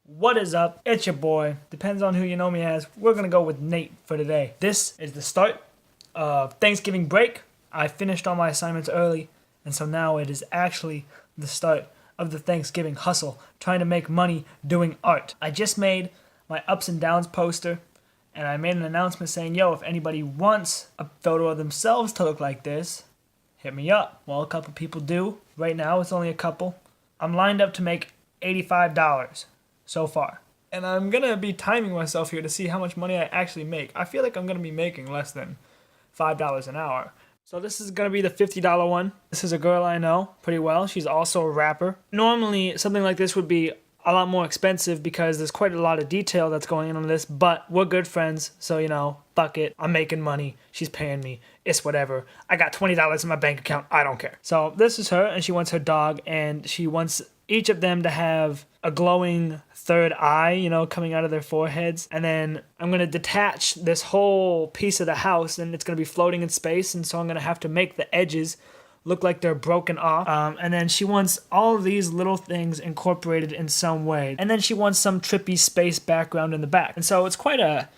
What is up? It's your boy. Depends on who you know me as. We're gonna go with Nate for today. This is the start of Thanksgiving break. I finished all my assignments early, and so now it is actually the start of the Thanksgiving hustle, trying to make money doing art. I just made my ups and downs poster, and I made an announcement saying, yo, if anybody wants a photo of themselves to look like this, hit me up. Well, a couple people do. Right now, it's only a couple. I'm lined up to make $85 so far. And I'm gonna be timing myself here to see how much money I actually make. I feel like I'm gonna be making less than $5 an hour. So this is gonna be the $50 one. This is a girl I know pretty well. She's also a rapper. Normally, something like this would be a lot more expensive because there's quite a lot of detail that's going on this, but we're good friends, so you know, fuck it. I'm making money. She's paying me. It's whatever. I got $20 in my bank account. I don't care. So this is her, and she wants her dog, and she wants each of them to have a glowing third eye, you know, coming out of their foreheads. And then I'm going to detach this whole piece of the house, and it's going to be floating in space, and so I'm going to have to make the edges look like they're broken off. And then she wants all of these little things incorporated in some way. And then she wants some trippy space background in the back. And so it's quite a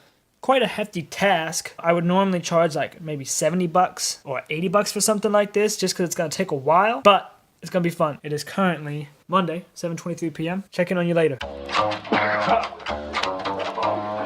hefty task. I would normally charge like maybe $70 or $80 for something like this, just because it's going to take a while. But it's going to be fun. It is currently Monday, 7:23 p.m. Check in on you later.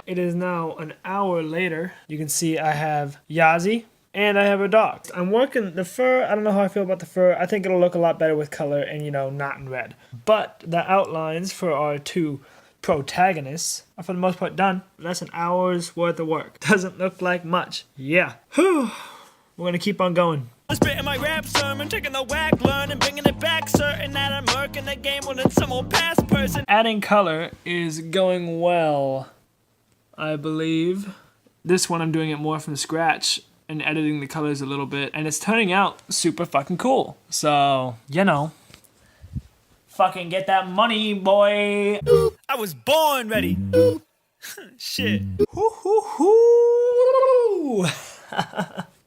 It is now an hour later. You can see I have Yazi and I have a dog. I'm working the fur. I don't know how I feel about the fur. I think it'll look a lot better with color and, you know, not in red. But the outlines for our two protagonists are for the most part done. That's an hour's worth of work. Doesn't look like much. Yeah. Whew. We're going to keep on going. Spitting my rap sermon, taking the whack, learning, bringing it back, certain that I'm murking the game when it's some old past person. Adding color is going well, I believe. This one I'm doing it more from scratch and editing the colors a little bit, and it's turning out super fucking cool. So, you know, fucking get that money, boy. I was born ready. Shit. Hoo-hoo-hoo.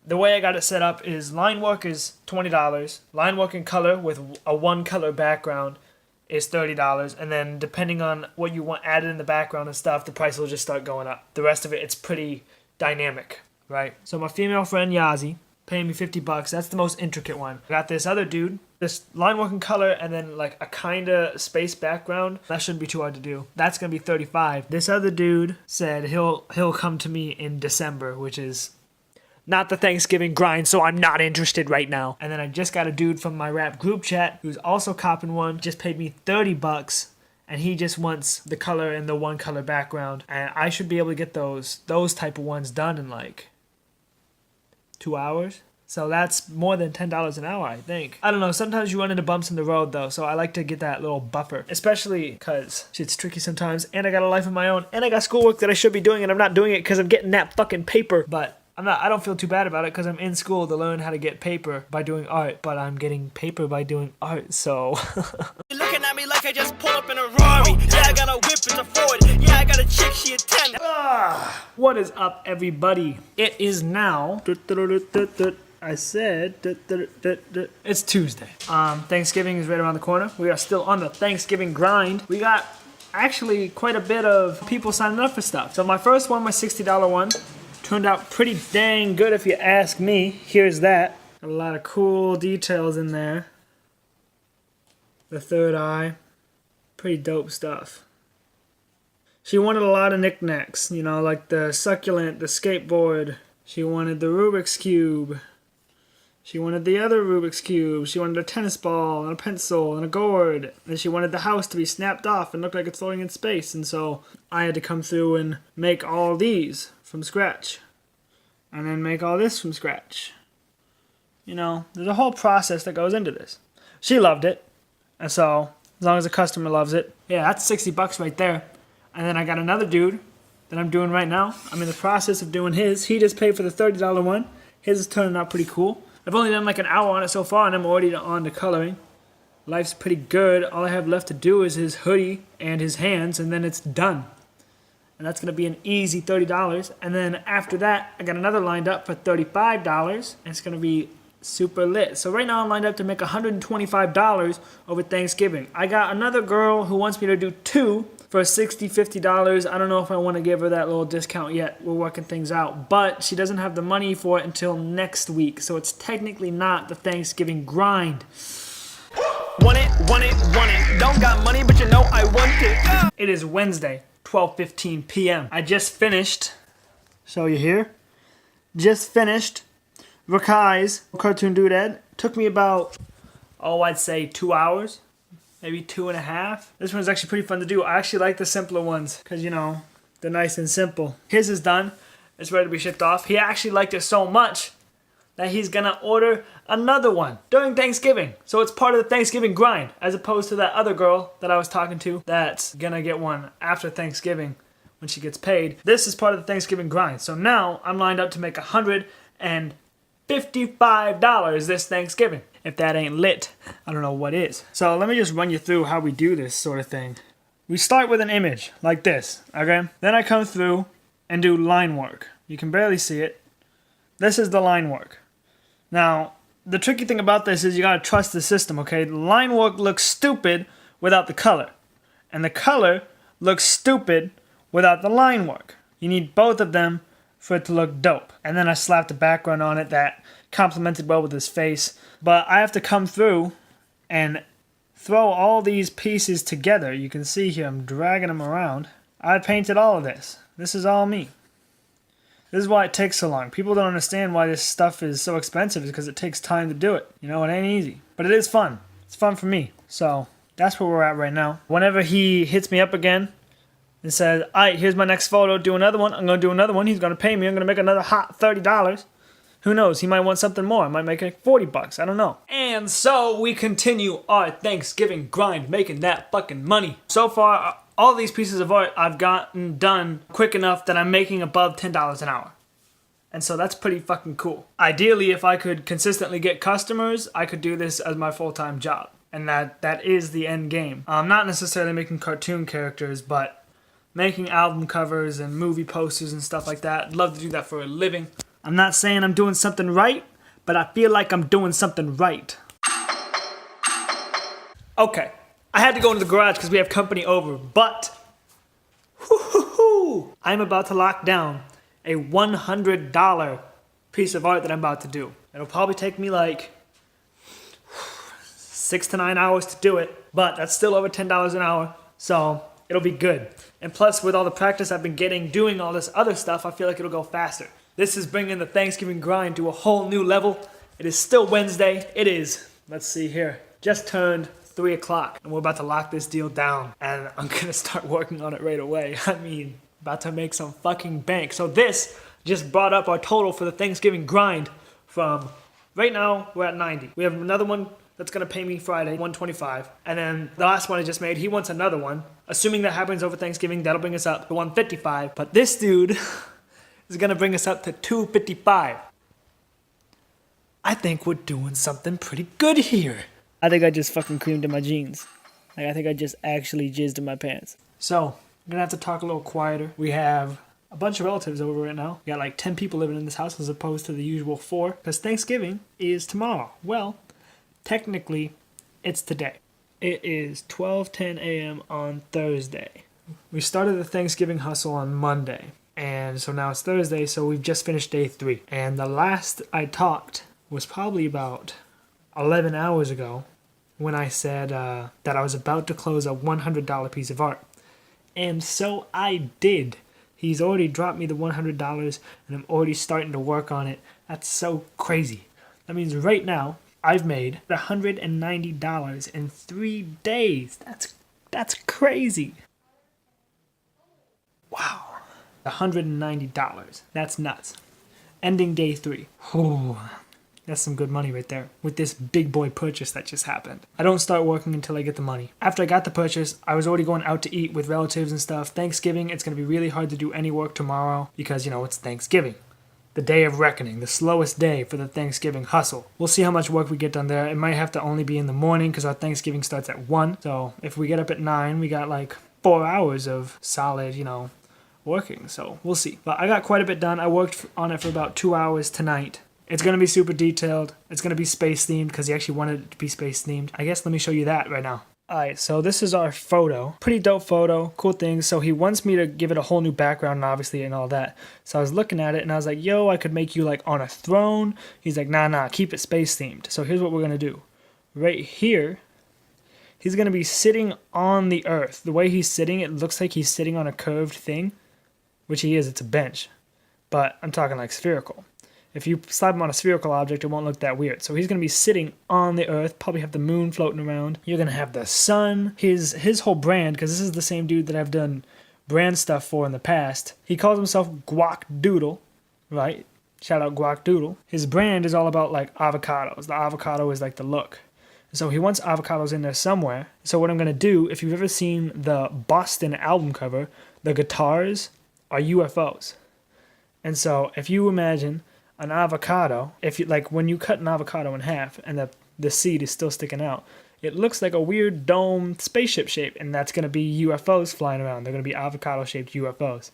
The way I got it set up is line work is $20. Line work in color with a one color background is $30. And then depending on what you want added in the background and stuff, the price will just start going up. The rest of it, it's pretty dynamic, right? So my female friend Yazi paying me $50. That's the most intricate one. I got this other dude, this line work in color and then like a kinda space background. That shouldn't be too hard to do. That's gonna be $35. This other dude said he'll come to me in December, which is not the Thanksgiving grind, so I'm not interested right now. And then I just got a dude from my rap group chat who's also copping one, just paid me $30, and he just wants the color and the one color background. And I should be able to get those type of ones done in like 2 hours. So that's more than $10 an hour, I think. I don't know, sometimes you run into bumps in the road though, so I like to get that little buffer. Especially because shit's tricky sometimes, and I got a life of my own, and I got schoolwork that I should be doing, and I'm not doing it because I'm getting that fucking paper. But I don't feel too bad about it because I'm in school to learn how to get paper by doing art, but I'm getting paper by doing art, so. You're looking at me like I just pulled up in a Rari. Yeah, I got a whip, it's a Ford. Yeah, I got a chick, she a 10. What is up, everybody? It is now, I said, it's Tuesday. Thanksgiving is right around the corner. We are still on the Thanksgiving grind. We got actually quite a bit of people signing up for stuff. So my first one, my $60 one, turned out pretty dang good if you ask me. Here's that. Got a lot of cool details in there. The third eye. Pretty dope stuff. She wanted a lot of knickknacks, you know, like the succulent, the skateboard. She wanted the Rubik's Cube. She wanted the other Rubik's Cube. She wanted a tennis ball and a pencil and a gourd. And she wanted the house to be snapped off and look like it's floating in space. And so I had to come through and make all these from scratch. And then make all this from scratch. You know, there's a whole process that goes into this. She loved it. And so, as long as the customer loves it, yeah, that's $60 right there. And then I got another dude that I'm doing right now. I'm in the process of doing his. He just paid for the $30 one. His is turning out pretty cool. I've only done like an hour on it so far, and I'm already on to coloring. Life's pretty good. All I have left to do is his hoodie and his hands, and then it's done. And that's going to be an easy $30. And then after that, I got another lined up for $35, and it's going to be super lit. So right now I'm lined up to make $125 over Thanksgiving. I got another girl who wants me to do two, for $60, $50. I don't know if I want to give her that little discount yet. We're working things out. But she doesn't have the money for it until next week. So it's technically not the Thanksgiving grind. Want it, want it, want it. Don't got money, but you know I want it. It is Wednesday, 12:15 p.m. I just finished, show you here, just finished Rakai's Cartoon Doodad. Took me about, I'd say 2 hours, maybe 2.5. This one's actually pretty fun to do. I actually like the simpler ones because, you know, they're nice and simple. His is done. It's ready to be shipped off. He actually liked it so much that he's gonna order another one during Thanksgiving. So it's part of the Thanksgiving grind, as opposed to that other girl that I was talking to that's gonna get one after Thanksgiving when she gets paid. This is part of the Thanksgiving grind. So now I'm lined up to make $155 this Thanksgiving. If that ain't lit, I don't know what is. So let me just run you through how we do this sort of thing. We start with an image like this, okay? Then I come through and do line work. You can barely see it. This is the line work. Now, the tricky thing about this is you gotta trust the system, okay? The line work looks stupid without the color. And the color looks stupid without the line work. You need both of them for it to look dope. And then I slapped a background on it that complemented well with his face. But I have to come through and throw all these pieces together. You can see here, I'm dragging them around. I painted all of this. This is all me. This is why it takes so long. People don't understand why this stuff is so expensive, is because it takes time to do it. You know, it ain't easy. But it is fun. It's fun for me. So that's where we're at right now. Whenever he hits me up again and says, all right, here's my next photo, do another one. I'm going to do another one. He's going to pay me. I'm going to make another hot $30. Who knows? He might want something more. I might make it $40. I don't know. And so we continue our Thanksgiving grind, making that fucking money. So far, all these pieces of art I've gotten done quick enough that I'm making above $10 an hour. And so that's pretty fucking cool. Ideally, if I could consistently get customers, I could do this as my full-time job. And that is the end game. I'm not necessarily making cartoon characters, but making album covers and movie posters and stuff like that. I'd love to do that for a living. I'm not saying I'm doing something right, but I feel like I'm doing something right. Okay, I had to go into the garage because we have company over, but I'm about to lock down a $100 piece of art that I'm about to do. It'll probably take me like 6 to 9 hours to do it, but that's still over $10 an hour, so it'll be good. And plus, with all the practice I've been getting doing all this other stuff, I feel like it'll go faster. This is bringing the Thanksgiving grind to a whole new level. It is still Wednesday. It is, let's see here, just turned 3 o'clock. And we're about to lock this deal down. And I'm going to start working on it right away. I mean, about to make some fucking bank. So this just brought up our total for the Thanksgiving grind from, right now, we're at 90. We have another one that's going to pay me Friday, 125. And then the last one I just made, he wants another one. Assuming that happens over Thanksgiving, that'll bring us up to 155. But this dude is going to bring us up to 255. I think we're doing something pretty good here. I think I just fucking creamed in my jeans. Like, I think I just actually jizzed in my pants. So, I'm going to have to talk a little quieter. We have a bunch of relatives over right now. We got like 10 people living in this house as opposed to the usual 4. Because Thanksgiving is tomorrow. Well, technically, it's today. It is 12:10 a.m. on Thursday. We started the Thanksgiving hustle on Monday. And so now it's Thursday, so we've just finished day 3. And the last I talked was probably about 11 hours ago when I said that I was about to close a $100 piece of art. And so I did. He's already dropped me the $100 and I'm already starting to work on it. That's so crazy. That means right now I've made $190 in 3 days. That's crazy. Wow. $190. That's nuts. Ending day 3. Ooh, that's some good money right there with this big boy purchase that just happened. I don't start working until I get the money. After I got the purchase, I was already going out to eat with relatives and stuff. Thanksgiving, it's going to be really hard to do any work tomorrow because, you know, it's Thanksgiving. The day of reckoning, the slowest day for the Thanksgiving hustle. We'll see how much work we get done there. It might have to only be in the morning because our Thanksgiving starts at 1. So if we get up at 9, we got like 4 hours of solid, you know, working, so we'll see. But I got quite a bit done. I worked on it for about 2 hours tonight. It's going to be super detailed. It's going to be space themed because he actually wanted it to be space themed. I guess let me show you that right now. Alright, so this is our photo. Pretty dope photo, cool things. So he wants me to give it a whole new background, and obviously, and all that. So I was looking at it, and I was like, yo, I could make you like on a throne. He's like, nah, keep it space themed. So here's what we're gonna do. Right here, he's gonna be sitting on the earth. The way he's sitting, it looks like he's sitting on a curved thing, which he is, it's a bench. But I'm talking like spherical. If you slap him on a spherical object, it won't look that weird. So he's going to be sitting on the earth, probably have the moon floating around. You're going to have the sun. His whole brand, because this is the same dude that I've done brand stuff for in the past. He calls himself Guac Doodle, right? Shout out Guac Doodle. His brand is all about like avocados. The avocado is like the look. So he wants avocados in there somewhere. So what I'm going to do, if you've ever seen the Boston album cover, the guitars are UFOs. And so if you imagine an avocado, if you like when you cut an avocado in half and the seed is still sticking out, it looks like a weird dome spaceship shape, and that's going to be UFOs flying around. They're going to be avocado shaped UFOs.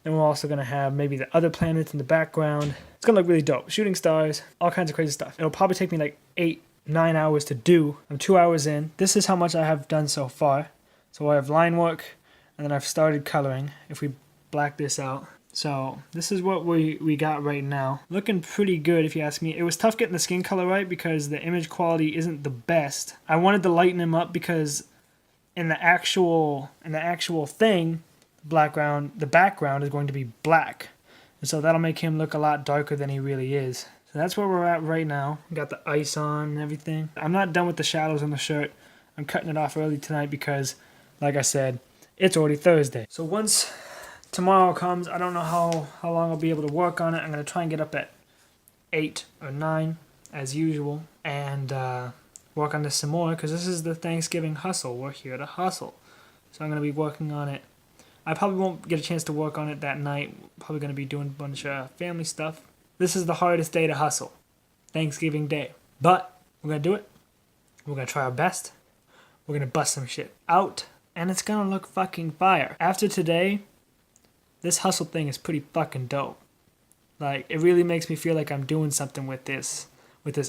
And we're also going to have maybe the other planets in the background. It's going to look really dope. Shooting stars, all kinds of crazy stuff. It'll probably take me like 8-9 hours to do. I'm 2 hours in. This is how much I have done so far. So I have line work, and then I've started coloring. If we black this out. So this is what we got right now. Looking pretty good if you ask me. It was tough getting the skin color right because the image quality isn't the best. I wanted to lighten him up because in the actual thing, the background is going to be black. And so that'll make him look a lot darker than he really is. So that's where we're at right now. Got the ice on and everything. I'm not done with the shadows on the shirt. I'm cutting it off early tonight because, like I said, it's already Thursday. So once tomorrow comes, I don't know how long I'll be able to work on it. I'm going to try and get up at 8 or 9 as usual and work on this some more because this is the Thanksgiving hustle. We're here to hustle. So I'm going to be working on it. I probably won't get a chance to work on it that night. Probably going to be doing a bunch of family stuff. This is the hardest day to hustle. Thanksgiving Day. But we're going to do it. We're going to try our best. We're going to bust some shit out. And it's going to look fucking fire. After today, this hustle thing is pretty fucking dope. Like, it really makes me feel like I'm doing something with this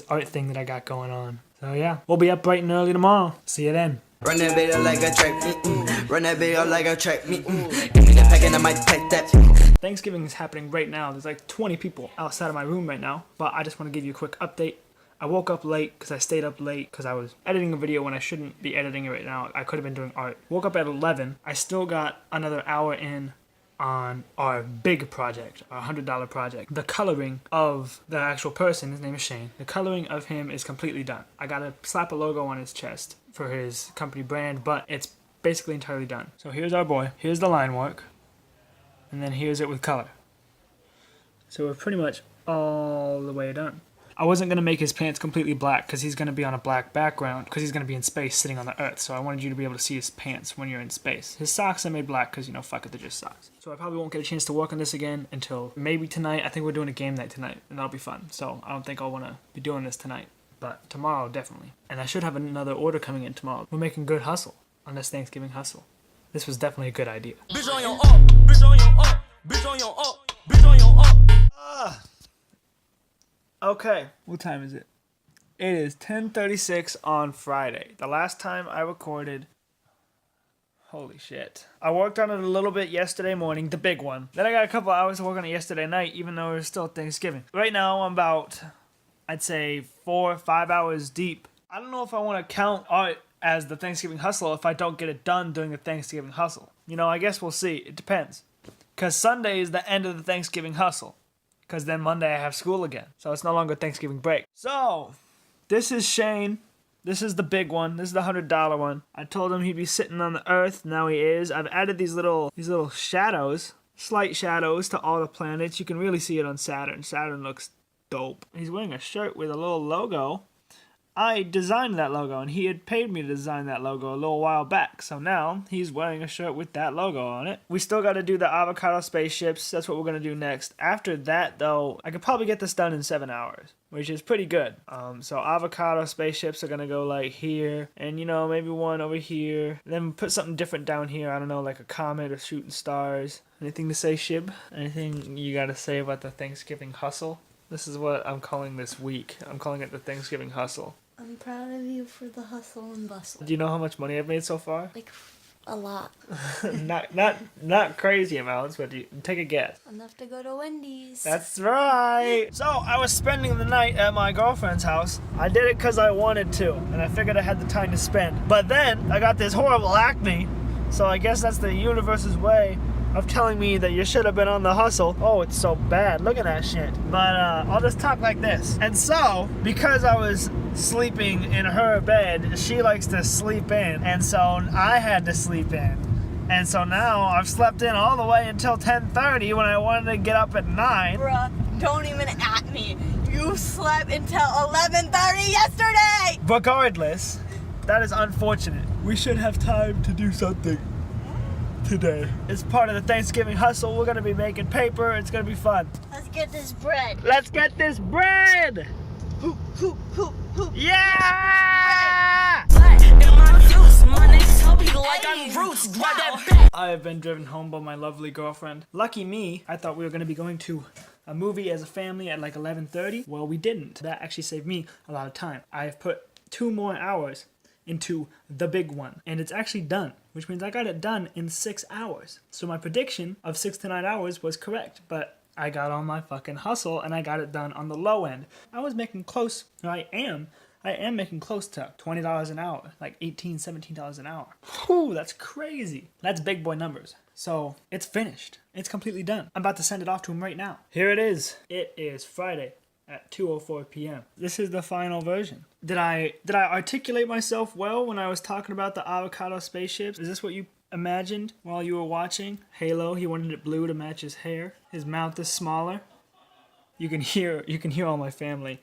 art thing that I got going on. So yeah, we'll be up bright and early tomorrow. See you then. Run that bitch like a track, Run that bitch like a track, Give me the pack and I might take that. Thanksgiving is happening right now. There's like 20 people outside of my room right now. But I just want to give you a quick update. I woke up late because I stayed up late because I was editing a video when I shouldn't be editing it right now. I could have been doing art. Woke up at 11. I still got another hour in on our big project, our $100 project. The coloring of the actual person, his name is Shane, the coloring of him is completely done. I gotta slap a logo on his chest for his company brand, but it's basically entirely done. So here's our boy, here's the line work, and then here's it with color. So we're pretty much all the way done. I wasn't going to make his pants completely black because he's going to be on a black background because he's going to be in space sitting on the earth. So I wanted you to be able to see his pants when you're in space. His socks I made black because, fuck it, they're just socks. So I probably won't get a chance to work on this again until maybe tonight. I think we're doing a game night tonight and that'll be fun. So I don't think I'll want to be doing this tonight, but tomorrow definitely. And I should have another order coming in tomorrow. We're making good hustle on this Thanksgiving hustle. This was definitely a good idea. Bitch on your up, bitch on your up, bitch on your up, bitch on your up. Okay, what time is it? It is 10:36 on Friday. The last time I recorded, holy shit. I worked on it a little bit yesterday morning, the big one. Then I got a couple hours to work on it yesterday night, even though it was still Thanksgiving. Right now I'm about, I'd say 4 or 5 hours deep. I don't know if I want to count art as the Thanksgiving hustle if I don't get it done during the Thanksgiving hustle. I guess we'll see. It depends. Because Sunday is the end of the Thanksgiving hustle. Because then Monday I have school again. So it's no longer Thanksgiving break. So, this is Shane. This is the big one. This is the $100 one. I told him he'd be sitting on the earth. Now he is. I've added these little shadows. Slight shadows to all the planets. You can really see it on Saturn. Saturn looks dope. He's wearing a shirt with a little logo. I designed that logo, and he had paid me to design that logo a little while back. So now he's wearing a shirt with that logo on it. We still got to do the avocado spaceships. That's what we're going to do next. After that, though, I could probably get this done in 7 hours, which is pretty good. So avocado spaceships are going to go like here, and maybe one over here. Then put something different down here. I don't know, like a comet or shooting stars. Anything to say, Shib? Anything you got to say about the Thanksgiving hustle? This is what I'm calling this week. I'm calling it the Thanksgiving hustle. I'm proud of you for the hustle and bustle. Do you know how much money I've made so far? Like, a lot. not crazy amounts, but you take a guess. Enough to go to Wendy's. That's right. So I was spending the night at my girlfriend's house. I did it because I wanted to, and I figured I had the time to spend. But then I got this horrible acne, so I guess that's the universe's way of telling me that you should have been on the hustle. Oh, it's so bad. Look at that shit. But I'll just talk like this. And so, because I was sleeping in her bed, she likes to sleep in, and so I had to sleep in. And so now I've slept in all the way until 10:30 when I wanted to get up at 9. Bruh, don't even at me. You slept until 11:30 yesterday! Regardless, that is unfortunate. We should have time to do something today. It's part of the Thanksgiving hustle. We're gonna be making paper. It's gonna be fun. Let's get this bread. Let's get this bread! Hoop, hoop, hoop, hoop. Yeah! I have been driven home by my lovely girlfriend. Lucky me, I thought we were gonna be going to a movie as a family at like 11:30. Well, we didn't. That actually saved me a lot of time. I've put 2 more hours into the big one, and it's actually done, which means I got it done in 6 hours. So my prediction of 6 to 9 hours was correct, but I got on my fucking hustle and I got it done on the low end. I was making close, I am making close to $20 an hour, like $18, $17 an hour. Whew, that's crazy. That's big boy numbers. So it's finished. It's completely done. I'm about to send it off to him right now. Here it is. It is Friday at 2:04 p.m. This is the final version. Did I articulate myself well when I was talking about the avocado spaceships? Is this what you imagined while you were watching? Halo, he wanted it blue to match his hair. His mouth is smaller. You can hear all my family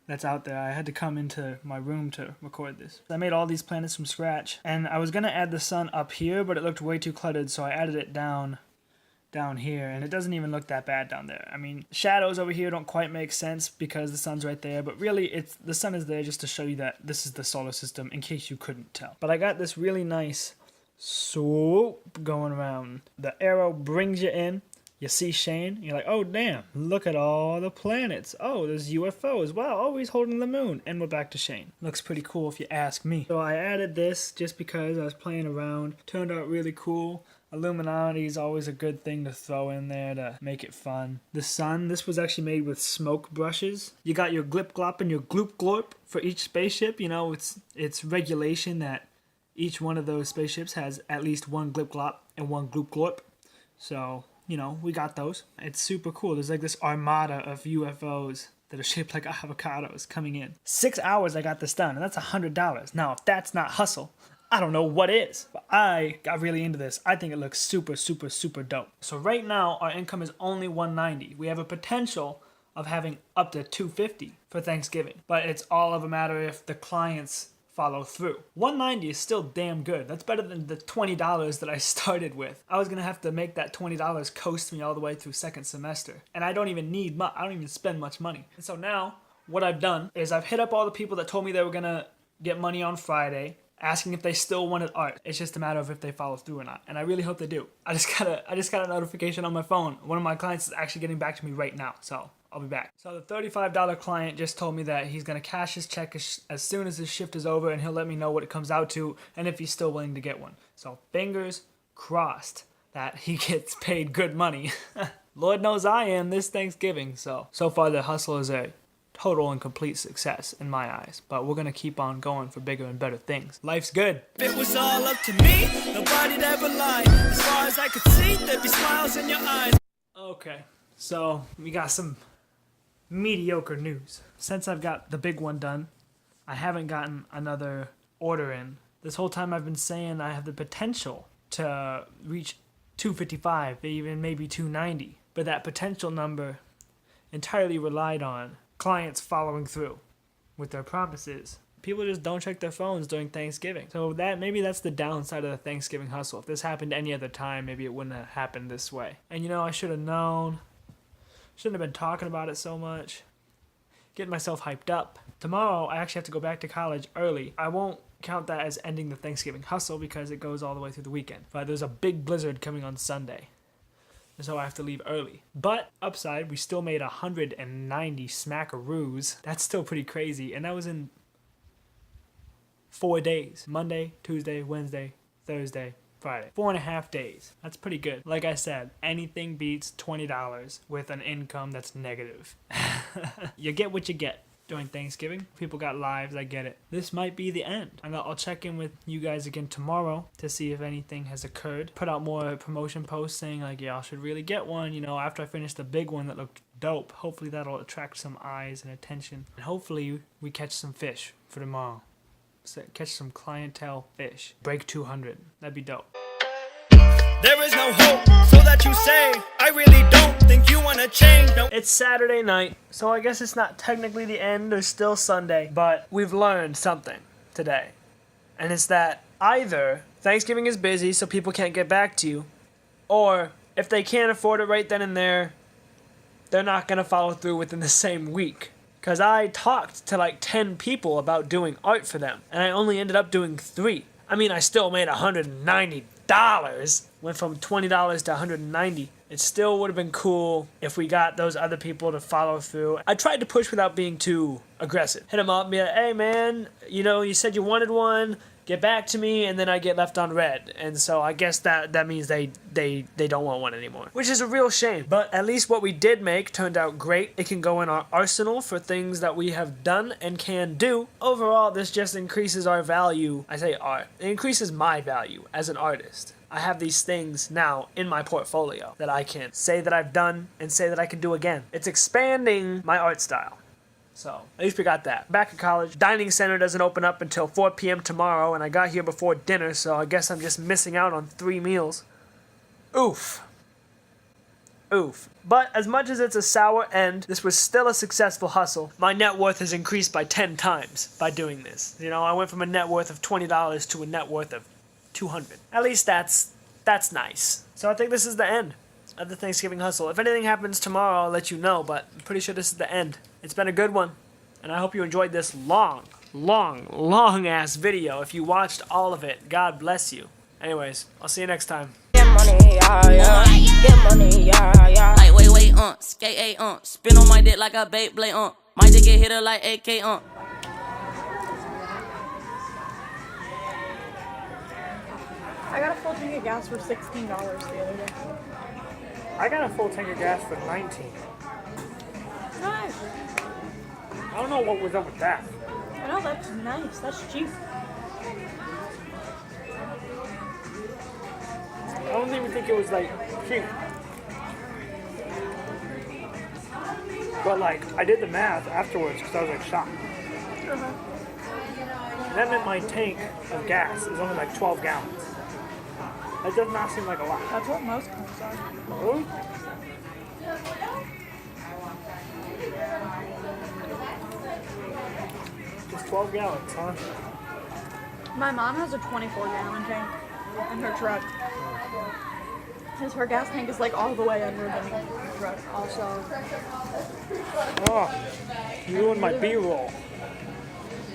that's out there. I had to come into my room to record this. I made all these planets from scratch, and I was gonna add the sun up here, but it looked way too cluttered, so I added it down here, and it doesn't even look that bad down there. I mean, shadows over here don't quite make sense because the sun's right there, but really the sun is there just to show you that this is the solar system in case you couldn't tell. But I got this really nice swoop going around. The arrow brings you in. You see Shane, you're like, oh damn, look at all the planets. Oh, there's UFOs. Wow, oh, he's holding the moon. And we're back to Shane. Looks pretty cool if you ask me. So I added this just because I was playing around. Turned out really cool. Illuminati is always a good thing to throw in there to make it fun. The sun, this was actually made with smoke brushes. You got your glip glop and your gloop glorp for each spaceship. You know, it's regulation that each one of those spaceships has at least one glip glop and one gloop glorp. So, you know, we got those. It's super cool. There's like this armada of UFOs that are shaped like avocados coming in. 6 hours I got this done, and that's $100. Now, if that's not hustle, I don't know what is. But I got really into this. I think it looks super, super, super dope. So right now, our income is only $190. We have a potential of having up to $250 for Thanksgiving. But it's all of a matter if the clients follow through. $190 is still damn good. That's better than the $20 that I started with. I was gonna have to make that $20 coast me all the way through second semester. And I don't even need much. I don't even spend much money. And so now, what I've done is I've hit up all the people that told me they were gonna get money on Friday, asking if they still wanted art. It's just a matter of if they follow through or not. And I really hope they do. I just got a notification on my phone. One of my clients is actually getting back to me right now. So I'll be back. So the $35 client just told me that he's going to cash his check as soon as his shift is over, and he'll let me know what it comes out to and if he's still willing to get one. So fingers crossed that he gets paid good money. Lord knows I am this Thanksgiving. So far the hustle is a total and complete success in my eyes. But we're going to keep on going for bigger and better things. Life's good. If it was all up to me, nobody'd ever lie. As far as I could see, there'd be smiles in your eyes. Okay, so we got some mediocre news. Since I've got the big one done, I haven't gotten another order in. This whole time I've been saying I have the potential to reach 255, even maybe 290. But that potential number entirely relied on clients following through with their promises. People just don't check their phones during Thanksgiving. So maybe that's the downside of the Thanksgiving hustle. If this happened any other time, maybe it wouldn't have happened this way. And you know, I should have known. Shouldn't have been talking about it so much. Getting myself hyped up. Tomorrow, I actually have to go back to college early. I won't count that as ending the Thanksgiving hustle because it goes all the way through the weekend. But there's a big blizzard coming on Sunday. So I have to leave early. But upside, we still made 190 smackaroos. That's still pretty crazy. And that was in 4 days. Monday, Tuesday, Wednesday, Thursday, Friday. 4.5 days. That's pretty good. Like I said, anything beats $20 with an income that's negative. You get what you get during Thanksgiving. People got lives, I get it. This might be the end. I'll check in with you guys again tomorrow to see if anything has occurred. Put out more promotion posts saying like, y'all should really get one, you know, after I finish the big one that looked dope. Hopefully that'll attract some eyes and attention. And hopefully we catch some fish for tomorrow. So catch some clientele fish. Break 200. That'd be dope. There is no hope, so that you say, I really don't think you wanna change. No. It's Saturday night, so I guess it's not technically the end, there's still Sunday, but we've learned something today. And it's that either Thanksgiving is busy so people can't get back to you, or if they can't afford it right then and there, they're not gonna follow through within the same week. Because I talked to like 10 people about doing art for them, and I only ended up doing 3. I mean, I still made $190. Went from $20 to $190. It still would have been cool if we got those other people to follow through. I tried to push without being too aggressive. Hit them up and be like, hey man, you know, you said you wanted one, get back to me, and then I get left on red. And so I guess that means they don't want one anymore, which is a real shame. But at least what we did make turned out great. It can go in our arsenal for things that we have done and can do. Overall, this just increases our value. I say art. It increases my value as an artist. I have these things now in my portfolio that I can say that I've done and say that I can do again. It's expanding my art style. So, at least we got that. Back at college, dining center doesn't open up until 4 p.m. tomorrow, and I got here before dinner, so I guess I'm just missing out on 3 meals. Oof. Oof. But as much as it's a sour end, this was still a successful hustle. My net worth has increased by 10 times by doing this. You know, I went from a net worth of $20 to a net worth of $200. At least that's nice. So I think this is the end of the Thanksgiving hustle. If anything happens tomorrow, I'll let you know, but I'm pretty sure this is the end. It's been a good one, and I hope you enjoyed this long ass video. If you watched all of it, God bless you. Anyways, I'll see you next time. Get money, yeah, yeah. Get money, yeah, yeah. Like, wait, skate, spin on my dick like a Beyblade, My dick get hit her like AK, I got a full tank of gas for $16 the other day. I got a full tank of gas for $19. Nice. I don't know what was up with that. I know, that's nice. That's cheap. I don't even think it was like cheap. But like, I did the math afterwards because I was like shocked. And that meant my tank of gas is only like 12 gallons. That does not seem like a lot. That's what most cars are. Really? Just 12 gallons, huh? My mom has a 24-gallon tank in her truck. Because her gas tank is like all the way under the truck also. Oh, you ruined my B-roll.